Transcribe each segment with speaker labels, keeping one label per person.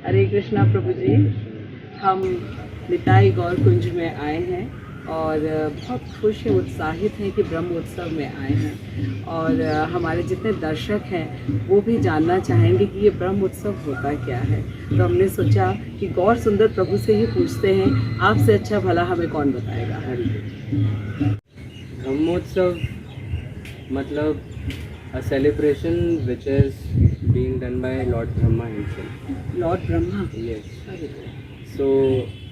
Speaker 1: हरे कृष्णा प्रभु जी। हम निताई गौर कुंज में आए हैं और बहुत खुश हैं, उत्साहित हैं कि ब्रह्मोत्सव में आए हैं और हमारे जितने दर्शक हैं वो भी जानना चाहेंगे कि ये ब्रह्मोत्सव होता क्या है। तो हमने सोचा कि गौर सुंदर प्रभु से ही पूछते हैं, आपसे अच्छा भला हमें कौन बताएगा।
Speaker 2: ब्रह्मोत्सव मतलब a celebration which is being done by Lord Brahma himself.
Speaker 1: Lord Brahma.
Speaker 2: Yes. So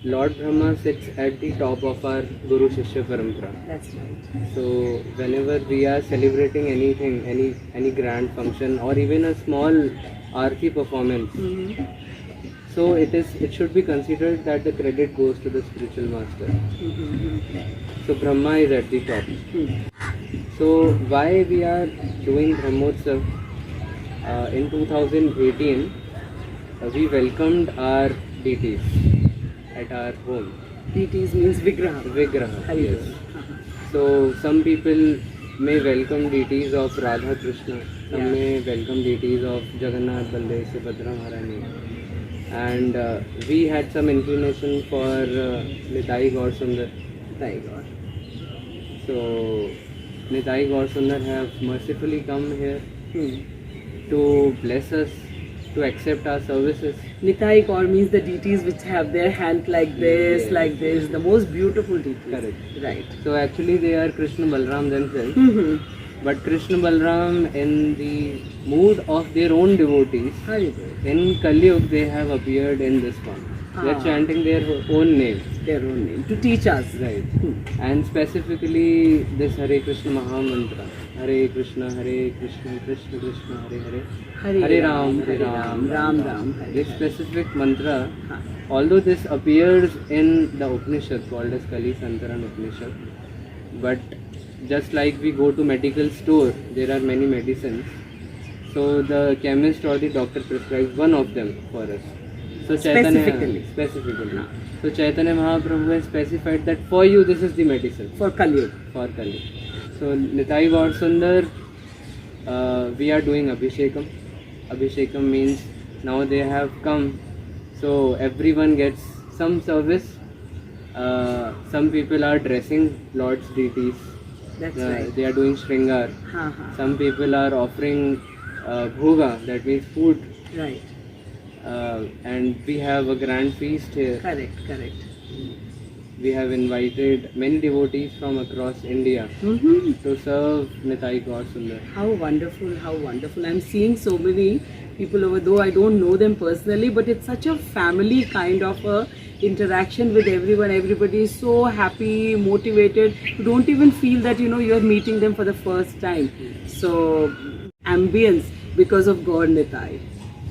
Speaker 2: Lord Brahma sits at the top of our Guru Shishya Parampara.
Speaker 1: That's right.
Speaker 2: So whenever we are celebrating anything, any grand function or even a small arti performance, so it should be considered that the credit goes to the spiritual master. So Brahma is at the top. So why we are doing Brahmotsav? In 2018, we welcomed our deities at our home.
Speaker 1: Deities means Vigraha.
Speaker 2: Vigraha, yes. So some people may welcome deities of Radha Krishna, some may welcome deities of Jagannath, Baldev, Subhadra, Maharani. And we had some inclination for Nitai Gaur Sundar.
Speaker 1: Nitai Gaur.
Speaker 2: So Nitai Gaur Sundar have mercifully come here to bless us, to accept our services.
Speaker 1: Nitai Gaur means the deities which have their hand like this, like this, the most beautiful deities.
Speaker 2: Correct.
Speaker 1: Right.
Speaker 2: So actually they are Krishna Balram themselves. But Krishna Balram in the mood of their own devotees, in Kali Yuga they have appeared in this form. They are chanting their own name.
Speaker 1: Their own name. To teach us.
Speaker 2: Right. And specifically this Hare Krishna Maha Mantra. Hare Krishna, Krishna Krishna, Hare Hare. Hare Ram,
Speaker 1: Ram Ram.
Speaker 2: This specific mantra, although this appears in the Upanishad called as Kali Santaran Upanishad, but just like we go to medical store, there are many medicines. So the chemist or the doctor prescribes one of them for us. So
Speaker 1: Specifically.
Speaker 2: So Chaitanya Mahaprabhu has specified that for you this is the medicine.
Speaker 1: For Kali Yuga.
Speaker 2: For Kali. So Nitai Gaur Sundar, we are doing Abhishekam. Abhishekam means now they have come, so everyone gets some service. Some people are dressing Lord's deities.
Speaker 1: That's right.
Speaker 2: They are doing Shringar. Some people are offering bhoga, that means food.
Speaker 1: Right.
Speaker 2: And we have a grand feast here.
Speaker 1: Correct.
Speaker 2: We have invited many devotees from across India to serve Nitai Gaur Sundar.
Speaker 1: How wonderful, how wonderful. I'm seeing so many people over, though I don't know them personally, but it's such a family kind of a interaction with everyone. Everybody is so happy, motivated. You don't even feel that, you're meeting them for the first time. So, ambience because of God Nitai.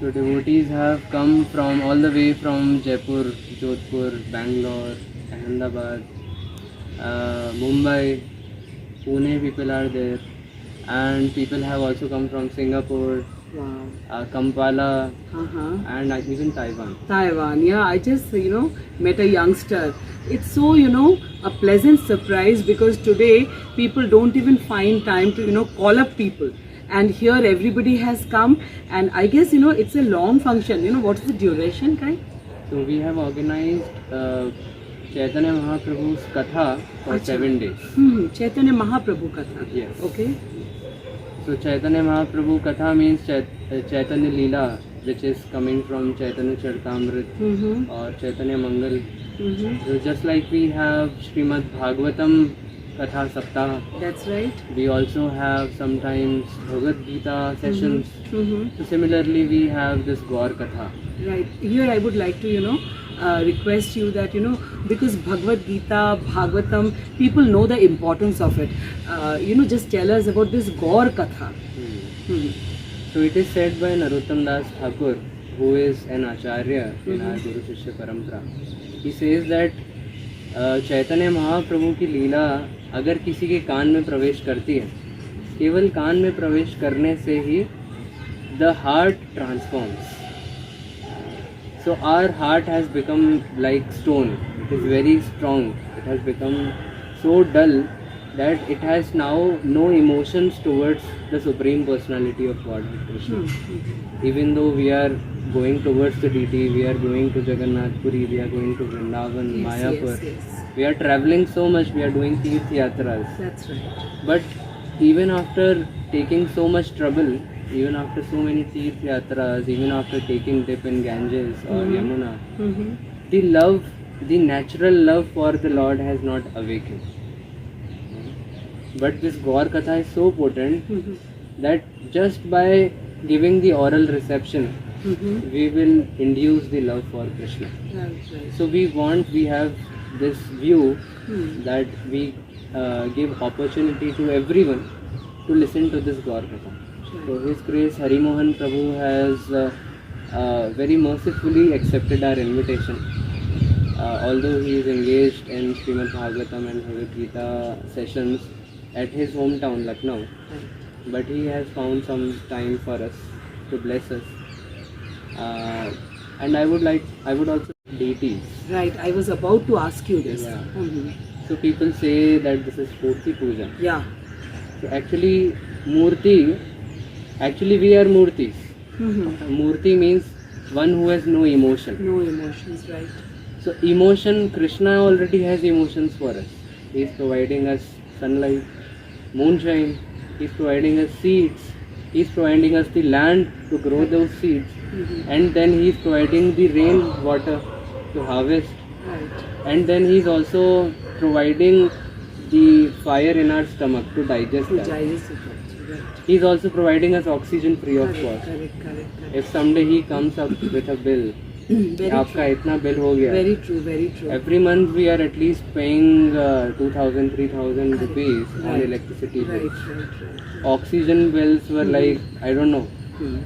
Speaker 2: So devotees have come from all the way from Jaipur, Jodhpur, Bangalore, Ahmedabad, Mumbai, Pune people are there, and people have also come from Singapore, Kampala, and even Taiwan.
Speaker 1: Taiwan, yeah, I just, met a youngster. It's so, a pleasant surprise because today people don't even find time to, call up people. And here everybody has come, and I guess, it's a long function. What is the duration, Kai?
Speaker 2: So we have organized Chaitanya Mahaprabhu's Katha for 7 days.
Speaker 1: Chaitanya Mahaprabhu Katha.
Speaker 2: Yes.
Speaker 1: Okay.
Speaker 2: So Chaitanya Mahaprabhu Katha means Chaitanya Leela, which is coming from Chaitanya Charitamrit or Chaitanya Mangal. So just like we have Srimad Bhagavatam Katha Saptaha.
Speaker 1: That's right.
Speaker 2: We also have sometimes Bhagavad Gita sessions. So similarly we have this Gaur Katha.
Speaker 1: Right. Here I would like to, request you that, because Bhagavad Gita, Bhagavatam, people know the importance of it. Just tell us about this Gaur Katha.
Speaker 2: So it is said by Narottam Das Thakur, who is an Acharya in our Guru Shishya Parampara. He says that Chaitanya Mahaprabhu की लीला अगर किसी के कान में प्रवेश करती है, केवल कान में प्रवेश करने से ही the heart transforms. So our heart has become like stone. It is very strong. It has become so dull that it has now no emotions towards the Supreme Personality of Godhead Krishna. Even though we are going towards the deity. We are going to Jagannath Puri, we are going to Vrindavan,
Speaker 1: Yes,
Speaker 2: Mayapur.
Speaker 1: yes.
Speaker 2: We are traveling so much, we are doing Tirth Yatras.
Speaker 1: That's right.
Speaker 2: But even after taking so much trouble, even after so many Tirth Yatras, even after taking dip in Ganges or Yamuna, the love, the natural love for the Lord has not awakened. But this Gaur Katha is so potent that just by giving the oral reception, we will induce the love for Krishna.
Speaker 1: That's right.
Speaker 2: So we have this view that we give opportunity to everyone to listen to this Gaur Katha. So His Grace Hari Mohan Prabhu has very mercifully accepted our invitation. Although he is engaged in Srimad Bhagavatam and Bhagavad Gita sessions at his hometown Lucknow, but he has found some time for us to bless us. And I would also deities.
Speaker 1: Right, I was about to ask you this.
Speaker 2: Yeah. So people say that this is Murti Puja.
Speaker 1: Yeah.
Speaker 2: So actually we are Murtis. Murti means one who has no emotion.
Speaker 1: No emotions, right?
Speaker 2: So emotion, Krishna already has emotions for us. He is providing us sunlight, moonshine, he is providing us seeds, he is providing us the land to grow those seeds, and then he is providing the rain water to harvest,
Speaker 1: Right.
Speaker 2: and then he is also providing the fire in our stomach to digest
Speaker 1: To
Speaker 2: that.
Speaker 1: digest it also, right.
Speaker 2: He is also providing us oxygen free of cost.
Speaker 1: Correct.
Speaker 2: If someday he comes up with a bill,
Speaker 1: Very
Speaker 2: आपका
Speaker 1: true.
Speaker 2: इतना bill हो गया,
Speaker 1: Very true.
Speaker 2: every month we are at least paying 2,000, 3,000 rupees on
Speaker 1: Right.
Speaker 2: electricity bills.
Speaker 1: Right.
Speaker 2: Oxygen bills were like, I don't know,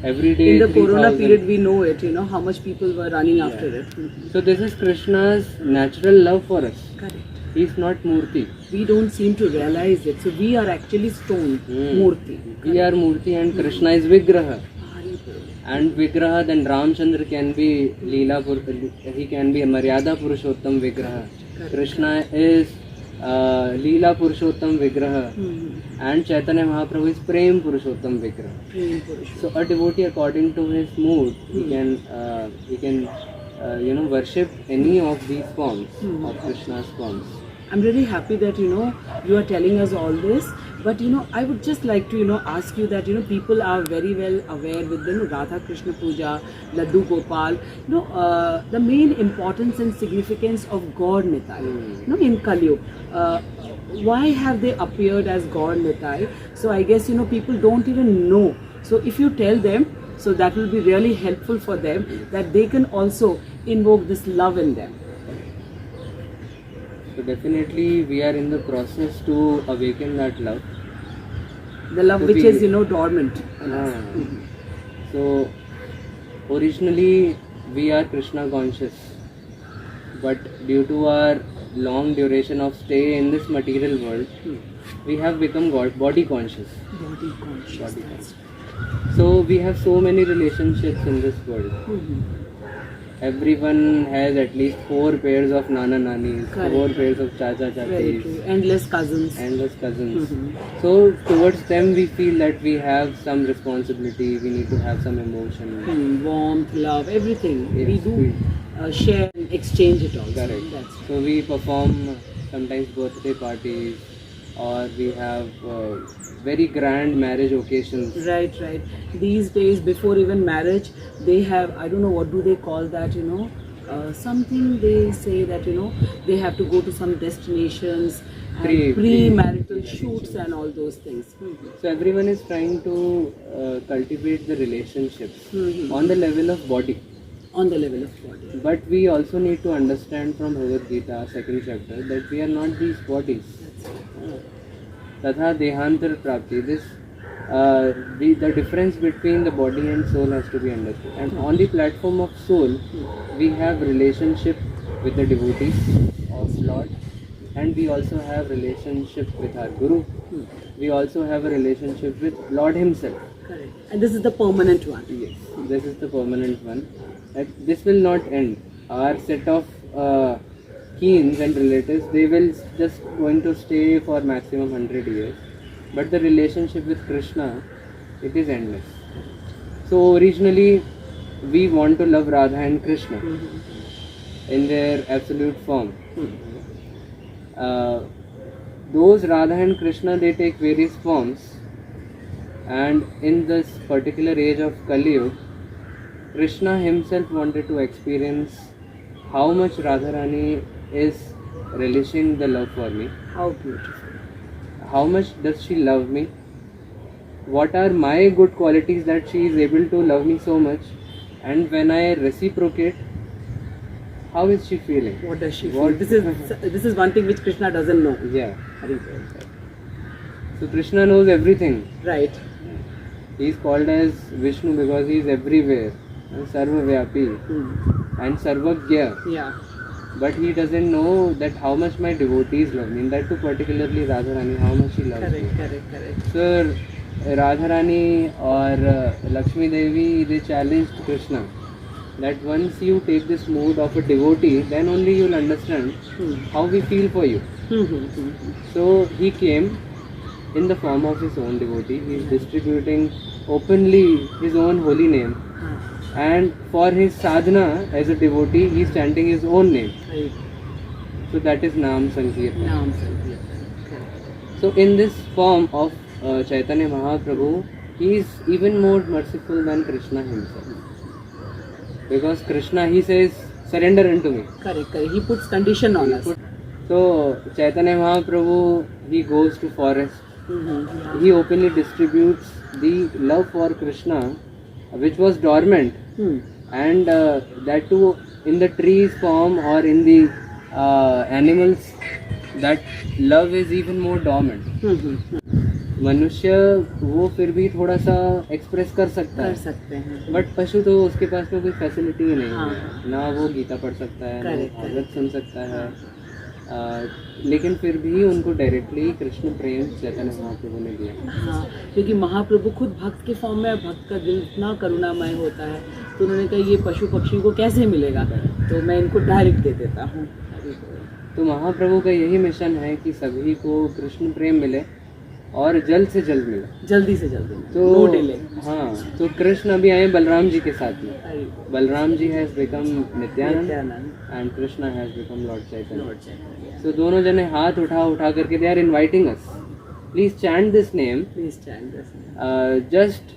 Speaker 2: every day
Speaker 1: In the Corona
Speaker 2: 3,000.
Speaker 1: period, we know it, how much people were running after it.
Speaker 2: So this is Krishna's natural love for us.
Speaker 1: Correct.
Speaker 2: He is not Murti.
Speaker 1: We don't seem to realize it. So we are actually stone, Murti.
Speaker 2: We are Murti and Krishna is Vigraha.
Speaker 1: Haribol.
Speaker 2: And Vigraha, then Ramchandra can be Leela, he can be a Maryada Purushottam Vigraha. Krishna is Leela Purushottam Vigraha. And Chaitanya Mahaprabhu is Prem Purushottam Vigraha.
Speaker 1: Prem Purushottam.
Speaker 2: So a devotee, according to his mood, he can worship any of these forms of Krishna's forms.
Speaker 1: I'm really happy that you are telling us all this, but I would just like to ask you that people are very well aware with the Radha Krishna Puja, Laddu Gopal, the main importance and significance of Gaur Nitai, in Kali Yuga. Why have they appeared as Gaur Nitai? So I guess people don't even know. So if you tell them, so that will be really helpful for them, that they can also invoke this love in them.
Speaker 2: So definitely we are in the process to awaken that love.
Speaker 1: The love
Speaker 2: To
Speaker 1: which
Speaker 2: be-
Speaker 1: is dormant.
Speaker 2: So originally we are Krishna conscious, but due to our long duration of stay in this material world, we have become body conscious.
Speaker 1: Body conscious.
Speaker 2: Body
Speaker 1: That's
Speaker 2: So we have so many relationships in this world. Everyone has at least 4 pairs of Nana Nanis,
Speaker 1: Correct.
Speaker 2: 4 pairs of Chacha
Speaker 1: very
Speaker 2: Chachis,
Speaker 1: true. Endless cousins.
Speaker 2: endless cousins. So towards them we feel that we have some responsibility, we need to have some emotion.
Speaker 1: Warmth, love, everything.
Speaker 2: Yes,
Speaker 1: We do share and exchange it also.
Speaker 2: Correct.
Speaker 1: That's
Speaker 2: So we perform sometimes birthday parties, or we have very grand marriage occasions.
Speaker 1: right. These days, before even marriage, they have, I don't know what do they call that, something they say that, they have to go to some destinations, and pre-marital shoots and all those things.
Speaker 2: So everyone is trying to cultivate the relationships on the level of body.
Speaker 1: On the level of body.
Speaker 2: But we also need to understand from Bhagavad Gita, 2nd chapter, that we are not these bodies. Tatha Dehantar Prapti. The difference between the body and soul has to be understood. And on the platform of soul, we have relationship with the devotees of Lord, and we also have relationship with our Guru. We also have a relationship with Lord Himself.
Speaker 1: Correct. And this is the permanent one.
Speaker 2: Yes, this is the permanent one. This will not end. Our set of keens and relatives, they will just going to stay for maximum 100 years. But the relationship with Krishna, it is endless. So originally, we want to love Radha and Krishna in their absolute form. Those Radha and Krishna, they take various forms, and in this particular age of Kali Yuga, Krishna himself wanted to experience how much Radharani is relishing the love for me.
Speaker 1: How beautiful.
Speaker 2: How much does she love me? What are my good qualities that she is able to love me so much? And when I reciprocate, how is she feeling?
Speaker 1: What does she feel? This is one thing which Krishna doesn't know.
Speaker 2: Yeah.
Speaker 1: Very good.
Speaker 2: So Krishna knows everything.
Speaker 1: Right.
Speaker 2: He is called as Vishnu because he is everywhere, and Sarvavyapi and Sarvagya.
Speaker 1: Yeah.
Speaker 2: But he doesn't know that how much my devotees love me. And that too particularly Radharani, how much she loves me.
Speaker 1: Correct.
Speaker 2: So Radharani or Lakshmi Devi, they challenged Krishna that once you take this mood of a devotee, then only you will understand how we feel for you. So he came in the form of his own devotee. He is distributing openly his own holy name. And for his sadhana as a devotee, he is chanting his own name. So that is Nam Sankirtan. So in this form of Chaitanya Mahaprabhu, he is even more merciful than Krishna himself. Because Krishna, he says, surrender unto me.
Speaker 1: Correct. He puts condition on us.
Speaker 2: So Chaitanya Mahaprabhu, he goes to forest. He openly distributes the love for Krishna, which was dormant, and that too in the trees form or in the animals, that love is even more dormant. मनुष्य वो फिर भी थोड़ा सा express कर सकता है, but पशु तो उसके पास में कोई फैसिलिटी ही नहीं है, ना वो गीता पढ़ सकता है, ना भागवत सुन सकता है, लेकिन फिर भी उनको डायरेक्टली कृष्ण प्रेम चैतन्य महाप्रभु ने दिया।
Speaker 1: क्योंकि महाप्रभु खुद भक्त के फॉर्म में, भक्त का दिल इतना करुणामय होता है, तो उन्होंने कहा ये पशु पक्षी को कैसे मिलेगा, तो मैं इनको डायरेक्ट दे देता हूँ।
Speaker 2: तो महाप्रभु का यही मिशन है कि सभी को कृष्ण प्रेम मिले और जल्द से जल्द मिले,
Speaker 1: जल्दी से जल्दी,
Speaker 2: तो
Speaker 1: नो डिले।
Speaker 2: हाँ, तो कृष्ण अभी आए बलराम जी के साथ में। Balram ji has become Nityanand and Krishna has become Lord Chaitanya. तो दोनों जने हाथ उठा करके they are inviting us, please chant this name, just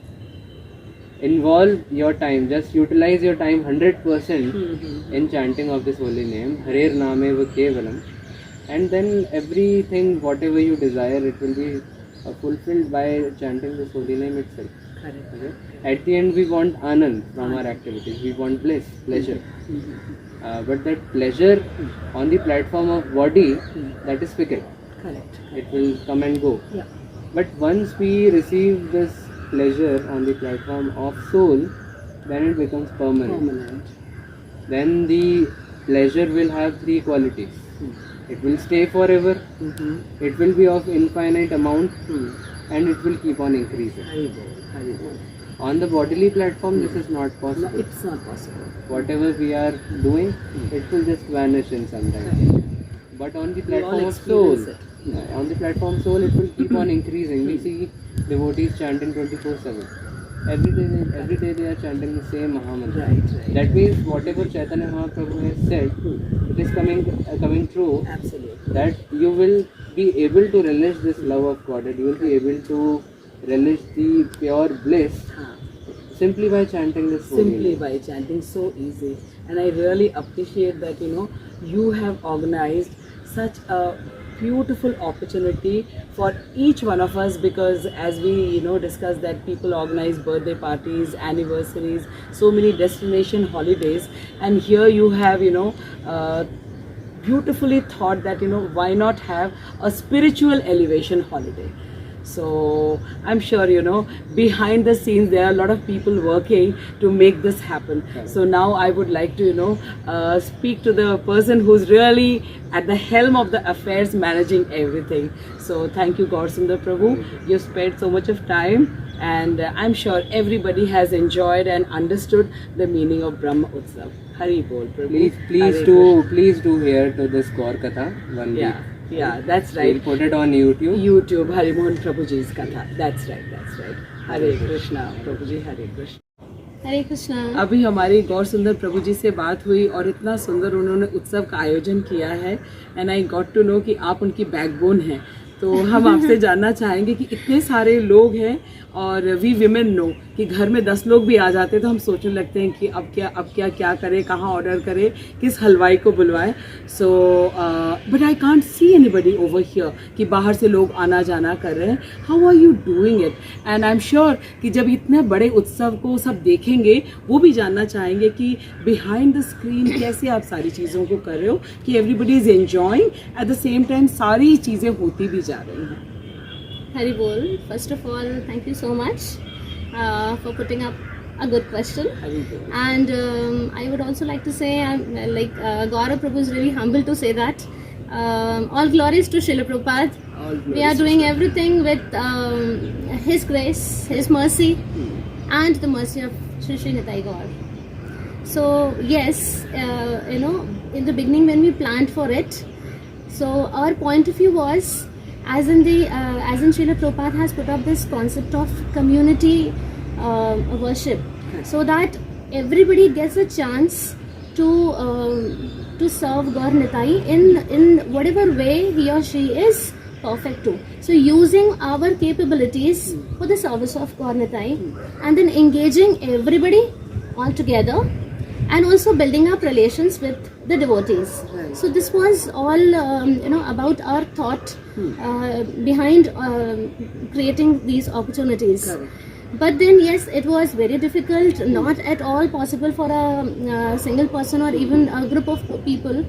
Speaker 2: involve your time, just utilize your time 100% in chanting of this holy name, Harer Nameva Kevalam, and then everything, whatever you desire, it will be fulfilled by chanting this holy name itself. Okay? At the end, we want anand from our activities, we want bliss, pleasure, but that pleasure on the platform of body, that is fickle. Correct. It will come and go. Yeah. But once we receive this pleasure on the platform of soul, then it becomes permanent. Then the pleasure will have three qualities. It will stay forever, it will be of infinite amount, and it will keep on increasing. On the bodily platform, this is not possible.
Speaker 1: No, it's not possible.
Speaker 2: Whatever we are doing, it will just vanish in some time. But on the platform of soul, on the platform soul, it will keep on increasing. We see devotees chanting 24/7. Every day they are chanting the same Mahamantra. Right. That means whatever Chaitanya Mahaprabhu has said, it is coming true.
Speaker 1: Absolutely.
Speaker 2: That you will be able to relish this love of God. That you will be able to relish the pure bliss simply by chanting this holy name.
Speaker 1: Simply by chanting, so easy. And I really appreciate that you have organized such a beautiful opportunity for each one of us, because as we discussed that people organize birthday parties, anniversaries, so many destination holidays, and here you have beautifully thought that why not have a spiritual elevation holiday. So I'm sure behind the scenes there are a lot of people working to make this happen. So now I would like to speak to the person who's really at the helm of the affairs, managing everything. So thank you, Srila Prabhu. You spent so much of time, and I'm sure everybody has enjoyed and understood the meaning of Brahmotsav. Hari Bol, Prabhu.
Speaker 2: Please do hear to this Gaur Katha one week.
Speaker 1: Yeah, that's right.
Speaker 2: We'll put it on YouTube.
Speaker 1: Hari Mohan Prabhuji's Katha. That's right. Hare Krishna, Prabhuji, Hare Krishna.
Speaker 3: हरे कृष्णा।
Speaker 1: अभी हमारी गौर सुंदर प्रभु जी से बात हुई और इतना सुंदर उन्होंने उत्सव का आयोजन किया है and I got to know कि आप उनकी बैकबोन हैं। तो हम आपसे जानना चाहेंगे कि इतने सारे लोग हैं और वी विमेन नो कि घर में 10 लोग भी आ जाते हैं तो हम सोचने लगते हैं कि अब क्या करें, कहाँ ऑर्डर करें, किस हलवाई को बुलवाएं। So but I can't see anybody over here कि बाहर से लोग आना जाना कर रहे हैं। How are you doing it? And I am sure कि जब इतने बड़े उत्सव को सब देखेंगे वो भी जानना चाहेंगे कि बिहाइंड द स्क्रीन कैसे आप सारी चीज़ों को कर रहे हो कि everybody is enjoying at the same time सारी चीज़ें होती भी जा रही हैं।
Speaker 3: Hari Bol. First of all, thank you so much for putting up a good question.
Speaker 1: Hari बोल।
Speaker 3: And I would also like to say, Gaurav Prabhu is really humble to say that. All glories to Srila Prabhupad.
Speaker 1: All
Speaker 3: We are
Speaker 1: glories
Speaker 3: doing
Speaker 1: to
Speaker 3: everything with His grace, His mercy, and the mercy of Shri Shri Nitai Gaur. So yes, in the beginning when we planned for it, so our point of view was, as in Srila Prabhupada has put up this concept of community worship, so that everybody gets a chance to serve Gaur Nitai in whatever way he or she is perfect to. So using our capabilities for the service of Gaur Nitai, and then engaging everybody all together, and also building up relations with the devotees.
Speaker 1: Right.
Speaker 3: So this was all about our thought behind creating these opportunities.
Speaker 1: Correct.
Speaker 3: But then yes, it was very difficult, not at all possible for a single person or even a group of people.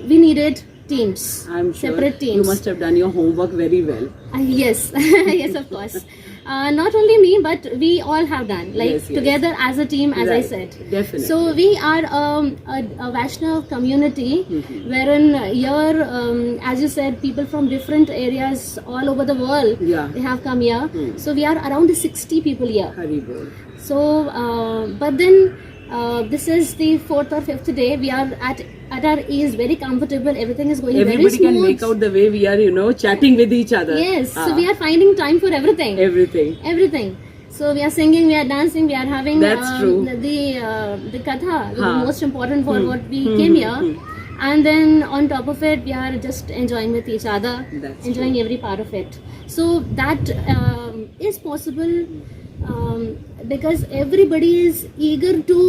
Speaker 3: We needed teams,
Speaker 1: I'm sure
Speaker 3: separate teams.
Speaker 1: you must have done your homework very well.
Speaker 3: Yes, yes, of course. Not only me, but we all have done,
Speaker 1: Yes.
Speaker 3: together as a team, as I
Speaker 1: Right.
Speaker 3: said.
Speaker 1: Definitely.
Speaker 3: So we are a Vaishnav community, wherein here, as you said, people from different areas all over the world,
Speaker 1: Yeah.
Speaker 3: they have come here. So we are around 60 people here.
Speaker 1: Hari बोल।
Speaker 3: So, but then this is the 4th or 5th day. We are at our ease, very comfortable. Everything is going
Speaker 1: Everybody
Speaker 3: very smooth.
Speaker 1: can make out the way we are, chatting with each other.
Speaker 3: Yes,
Speaker 1: Ah,
Speaker 3: so we are finding time for everything.
Speaker 1: everything.
Speaker 3: So we are singing, we are dancing, we are having
Speaker 1: That's true.
Speaker 3: the katha, the
Speaker 1: Haan.
Speaker 3: most important for what we came here. And then on top of it, we are just enjoying with each other,
Speaker 1: That's
Speaker 3: enjoying every part of it. So that is possible because everybody is eager to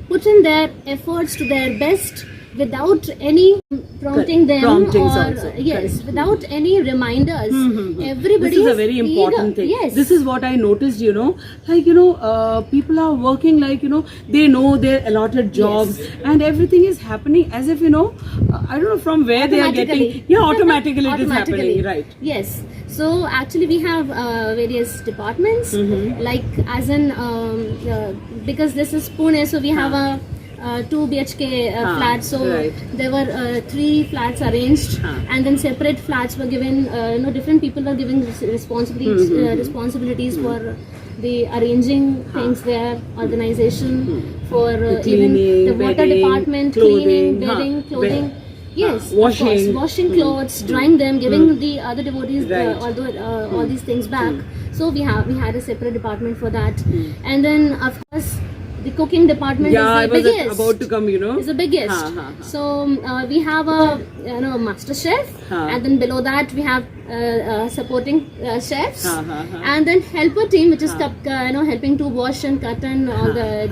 Speaker 3: put in their efforts to their best without any prompting them,
Speaker 1: Promptings
Speaker 3: or
Speaker 1: also.
Speaker 3: yes,
Speaker 1: Correct.
Speaker 3: without any reminders. Everybody
Speaker 1: This is a very important
Speaker 3: eager.
Speaker 1: thing.
Speaker 3: Yes.
Speaker 1: This is what I noticed, people are working they know their allotted jobs and everything is happening as if, I don't know from where they are getting.
Speaker 3: Automatically.
Speaker 1: Yeah, automatically it is
Speaker 3: Automatically.
Speaker 1: happening, right.
Speaker 3: Yes. So actually we have various departments, like as in because this is Pune, so we have a 2 BHK flat. So
Speaker 1: right.
Speaker 3: there were 3 flats arranged, and then separate flats were given. Different people were given responsibilities for the arranging things there, organization, for even
Speaker 1: cleaning,
Speaker 3: the water
Speaker 1: bedding,
Speaker 3: department,
Speaker 1: clothing,
Speaker 3: cleaning, bedding, clothing. Yes, of
Speaker 1: washing.
Speaker 3: course, washing clothes, drying them, giving the other devotees
Speaker 1: Right.
Speaker 3: all these things back. So we had a separate department for that, and then of course the cooking department
Speaker 1: Yeah, I
Speaker 3: is the
Speaker 1: was
Speaker 3: biggest.
Speaker 1: about to come,
Speaker 3: Is the biggest. So we have a master chef, and then below that we have supporting chefs, and then helper team, which is helping to wash and cut and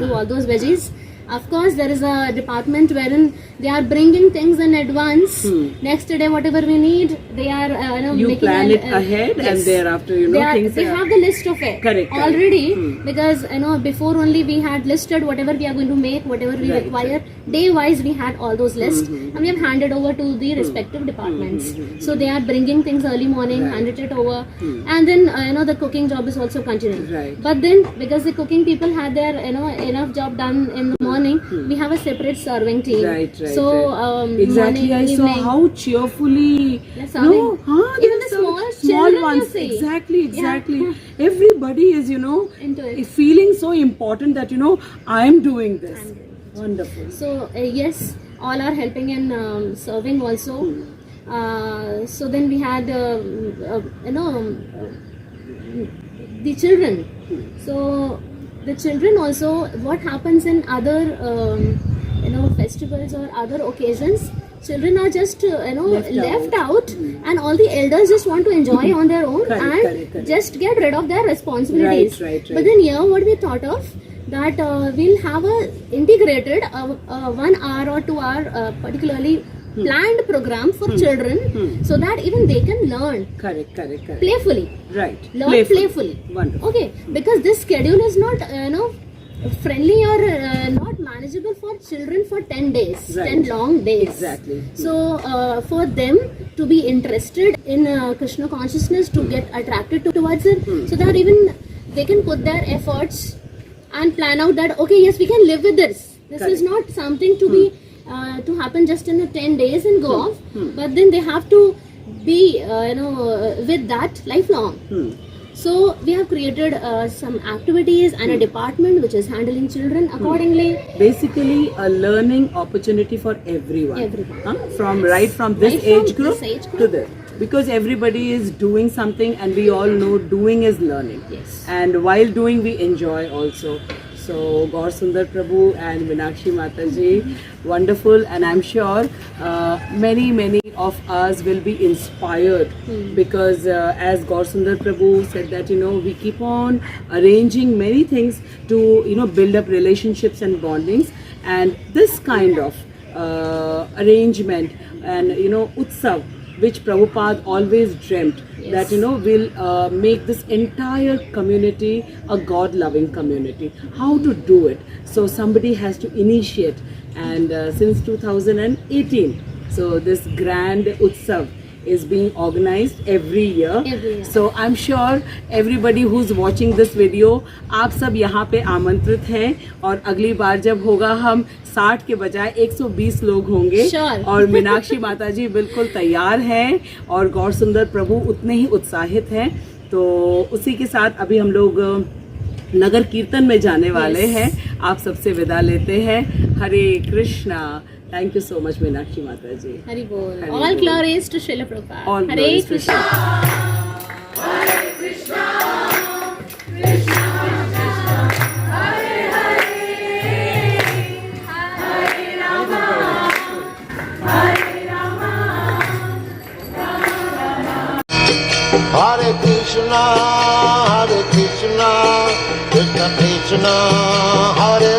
Speaker 3: do all those veggies. Of course, there is a department wherein they are bringing things in advance. Next day, whatever we need, they are
Speaker 1: You
Speaker 3: making
Speaker 1: plan it ahead
Speaker 3: yes.
Speaker 1: and thereafter, things
Speaker 3: they have the list of it
Speaker 1: Correct.
Speaker 3: already, because before only we had listed whatever we are going to make, whatever we
Speaker 1: Right,
Speaker 3: require. Day wise, we had all those lists, and we have handed over to the respective departments. So they are bringing things early morning, handed it over, and then the cooking job is also continuing.
Speaker 1: Right.
Speaker 3: But then because the cooking people had their enough job done in the morning, we have a separate serving team.
Speaker 1: Right.
Speaker 3: So
Speaker 1: Exactly,
Speaker 3: morning,
Speaker 1: I saw
Speaker 3: evening,
Speaker 1: how cheerfully.
Speaker 3: they're serving. Even the small children you
Speaker 1: ones.
Speaker 3: see.
Speaker 1: Exactly. Everybody is,
Speaker 3: Into it.
Speaker 1: feeling so important that I am doing this. Wonderful.
Speaker 3: So yes, all are helping in serving also. So then we had the children. So the children also, what happens in other festivals or other occasions, children are just left out, and all the elders just want to enjoy on their own and just get rid of their responsibilities.
Speaker 1: Right.
Speaker 3: But then here what we thought of, that we'll have a integrated 1 hour or 2 hour particularly planned program for children, so that even they can learn playfully.
Speaker 1: Right.
Speaker 3: Learn playfully.
Speaker 1: Wonderful.
Speaker 3: Okay, because this schedule is not friendly or not manageable for children for 10 days, 10 long days.
Speaker 1: Exactly.
Speaker 3: So for them to be interested in Krishna consciousness, to get attracted towards it, so that even they can put their efforts and plan out that, okay, yes, we can live with this. This is not something to be to happen just in 10 days and go off, but then they have to be with that lifelong. So we have created some activities and a department which is handling children accordingly.
Speaker 1: Basically a learning opportunity for everyone. From this age group to this, because everybody is doing something, and we all know doing is learning.
Speaker 3: Yes.
Speaker 1: And while doing we enjoy also. So Gaur Sundar Prabhu and Meenakshi Mataji, wonderful, and I'm sure many of us will be inspired, because as Gaur Sundar Prabhu said that we keep on arranging many things to build up relationships and bondings, and this kind of arrangement and utsav, which Prabhupada always dreamt, that will make this entire community a God-loving community. How to do it? So somebody has to initiate, and since 2018, so this grand utsav is being organized every year. So I'm sure everybody who's watching this video, आप सब यहाँ पे आमंत्रित हैं, और अगली बार जब होगा हम 60 के बजाय 120 लोग होंगे, और मीनाक्षी माता जी बिल्कुल तैयार हैं, और गौर सुंदर प्रभु उतने ही उत्साहित हैं. तो उसी के साथ अभी हम लोग नगर कीर्तन में जाने वाले हैं. आप सबसे विदा लेते हैं. हरे Krishna. Thank you so much, Meenakshi Mataji.
Speaker 3: Hari Bol. All glories to Srila Prabhupada.
Speaker 1: All
Speaker 3: Hare
Speaker 1: glories to
Speaker 3: Krishna.
Speaker 4: Hare Krishna, Krishna Krishna, Hare Hare, Hare Rama, Hare Rama, Rama Rama.
Speaker 5: Hare Krishna, Krishna Krishna, Hare